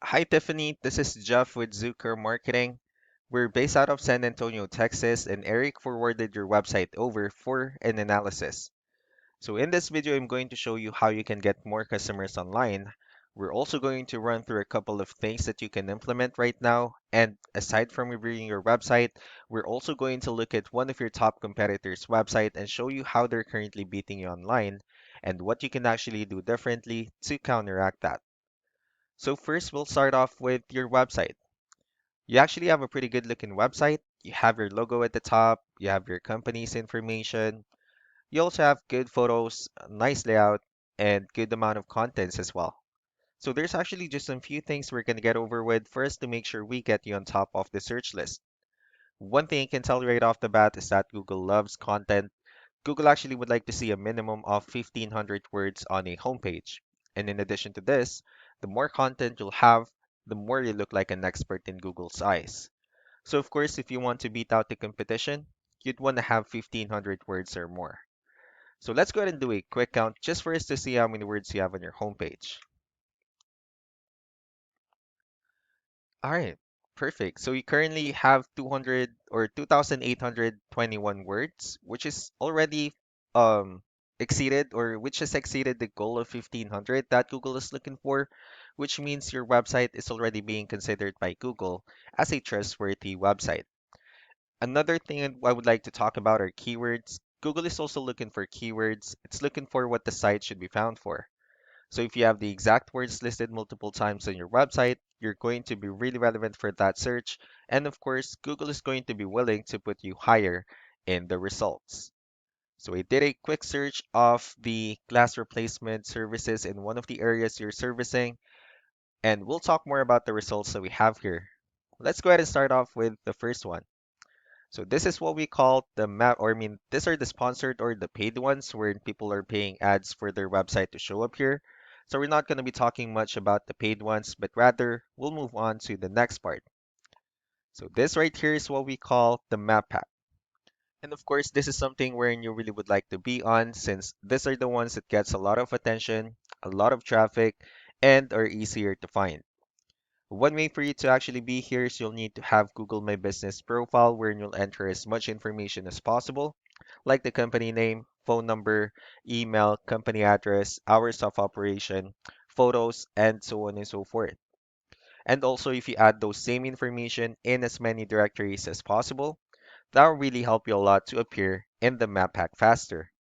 Hi, Tiffany. This is Jeff with Zucker Marketing. We're based out of San Antonio, Texas, and Eric forwarded your website over for an analysis. So, in this video, I'm going to show you how you can get more customers online. We're also going to run through a couple of things that you can implement right now. And aside from reviewing your website, we're also going to look at one of your top competitors' website and show you how they're currently beating you online and what you can actually do differently to counteract that. So first, we'll start off with your website. You actually have a pretty good looking website. You have your logo at the top, you have your company's information. You also have good photos, a nice layout, and good amount of contents as well. So there's actually just some few things we're going to get over with first to make sure we get you on top of the search list. One thing I can tell you right off the bat is that Google loves content. Google actually would like to see a minimum of 1,500 words on a homepage. And in addition to this, the more content you'll have, the more you look like an expert in Google's eyes. So of course, if you want to beat out the competition, you'd want to have 1,500 words or more. So let's go ahead and do a quick count just for us to see how many words you have on your homepage. All right, perfect. So you currently have 200 or 2,821 words, which is already um exceeded or which has exceeded the goal of 1,500 that Google is looking for, which means your website is already being considered by Google as a trustworthy website. Another thing I would like to talk about are keywords. Google is also looking for keywords. It's looking for what the site should be found for. So if you have the exact words listed multiple times on your website, you're going to be really relevant for that search. And of course, Google is going to be willing to put you higher in the results. So I did a quick search of the glass replacement services in one of the areas you're servicing, and we'll talk more about the results that we have here. Let's go ahead and start off with the first one. So this is what we call the map, or I mean, these are the sponsored or the paid ones where people are paying ads for their website to show up here. So we're not going to be talking much about the paid ones, but rather we'll move on to the next part. So this right here is what we call the map pack. And of course, this is something wherein you really would like to be on since these are the ones that gets a lot of attention, a lot of traffic, and are easier to find. One way for you to actually be here is you'll need to have Google My Business profile where you'll enter as much information as possible, like the company name, phone number, email, company address, hours of operation, photos, and so on and so forth. And also, if you add those same information in as many directories as possible, that will really help you a lot to appear in the map pack faster.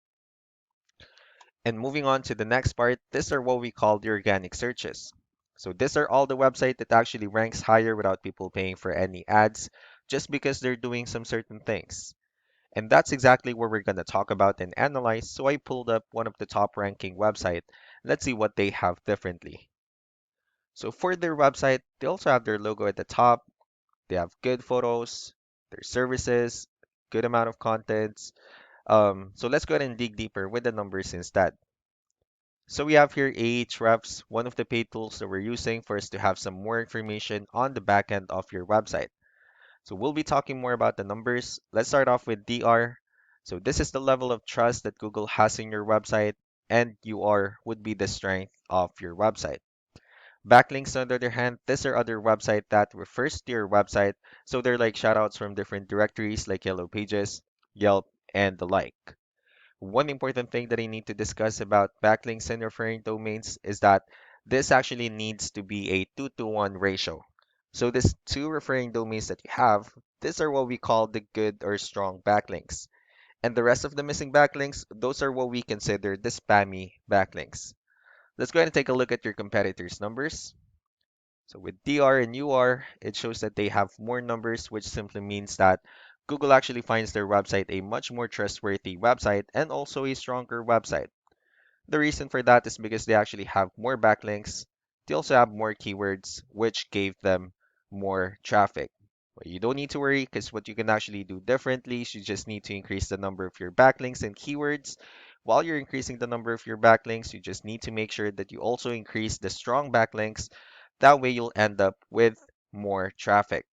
And moving on to the next part, these are what we call the organic searches. So these are all the website that actually ranks higher without people paying for any ads, just because they're doing some certain things. And that's exactly what we're going to talk about and analyze. So I pulled up one of the top ranking website. Let's see what they have differently. So for their website, they also have their logo at the top. They have good photos, their services, good amount of contents. So let's go ahead and dig deeper with the numbers instead. So we have here Ahrefs, one of the paid tools that we're using for us to have some more information on the back end of your website. So we'll be talking more about the numbers. Let's start off with DR. So this is the level of trust that Google has in your website, and UR would be the strength of your website. Backlinks, on the other hand, these are other website that refers to your website. So they're like shoutouts from different directories like Yellow Pages, Yelp, and the like. One important thing that I need to discuss about backlinks and referring domains is that this actually needs to be a 2 to 1 ratio. So these two referring domains that you have, these are what we call the good or strong backlinks. And the rest of the missing backlinks, those are what we consider the spammy backlinks. Let's go ahead and take a look at your competitors' numbers. So with DR and UR, it shows that they have more numbers, which simply means that Google actually finds their website a much more trustworthy website and also a stronger website. The reason for that is because they actually have more backlinks. They also have more keywords, which gave them more traffic. But you don't need to worry because what you can actually do differently is you just need to increase the number of your backlinks and keywords. While you're increasing the number of your backlinks, you just need to make sure that you also increase the strong backlinks. That way you'll end up with more traffic.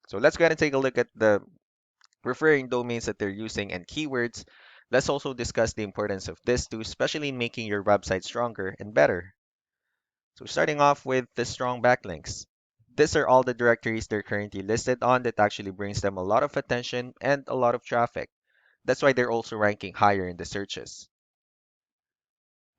So let's go ahead and take a look at the referring domains that they're using and keywords. Let's also discuss the importance of this too, especially in making your website stronger and better. So starting off with the strong backlinks. These are all the directories they're currently listed on that actually brings them a lot of attention and a lot of traffic. That's why they're also ranking higher in the searches.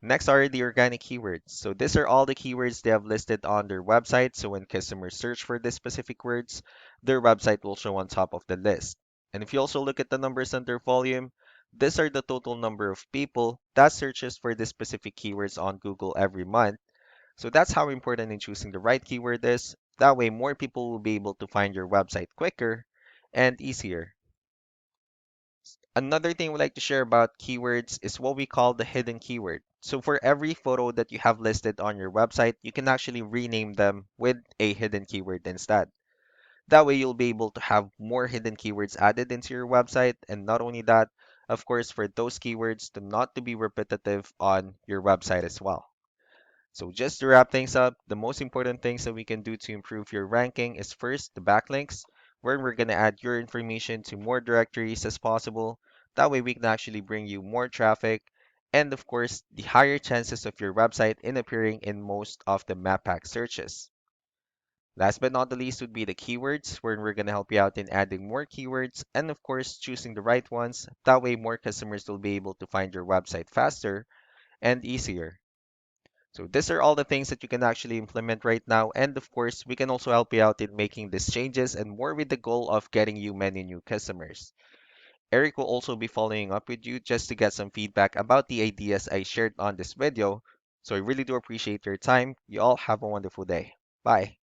Next are the organic keywords. So these are all the keywords they have listed on their website. So when customers search for these specific words, their website will show on top of the list. And if you also look at the numbers under volume, these are the total number of people that searches for these specific keywords on Google every month. So that's how important in choosing the right keyword is. That way, more people will be able to find your website quicker and easier. Another thing we like to share about keywords is what we call the hidden keyword. So for every photo that you have listed on your website, you can actually rename them with a hidden keyword instead. That way you'll be able to have more hidden keywords added into your website. And not only that, of course, for those keywords to not to be repetitive on your website as well. So just to wrap things up, the most important things that we can do to improve your ranking is first the backlinks, where we're going to add your information to more directories as possible. That way we can actually bring you more traffic and of course the higher chances of your website in appearing in most of the map pack searches. Last but not the least would be the keywords, where we're going to help you out in adding more keywords and of course choosing the right ones. That way more customers will be able to find your website faster and easier. So these are all the things that you can actually implement right now. And of course, we can also help you out in making these changes and more with the goal of getting you many new customers. Eric will also be following up with you just to get some feedback about the ideas I shared on this video. So I really do appreciate your time. You all have a wonderful day. Bye.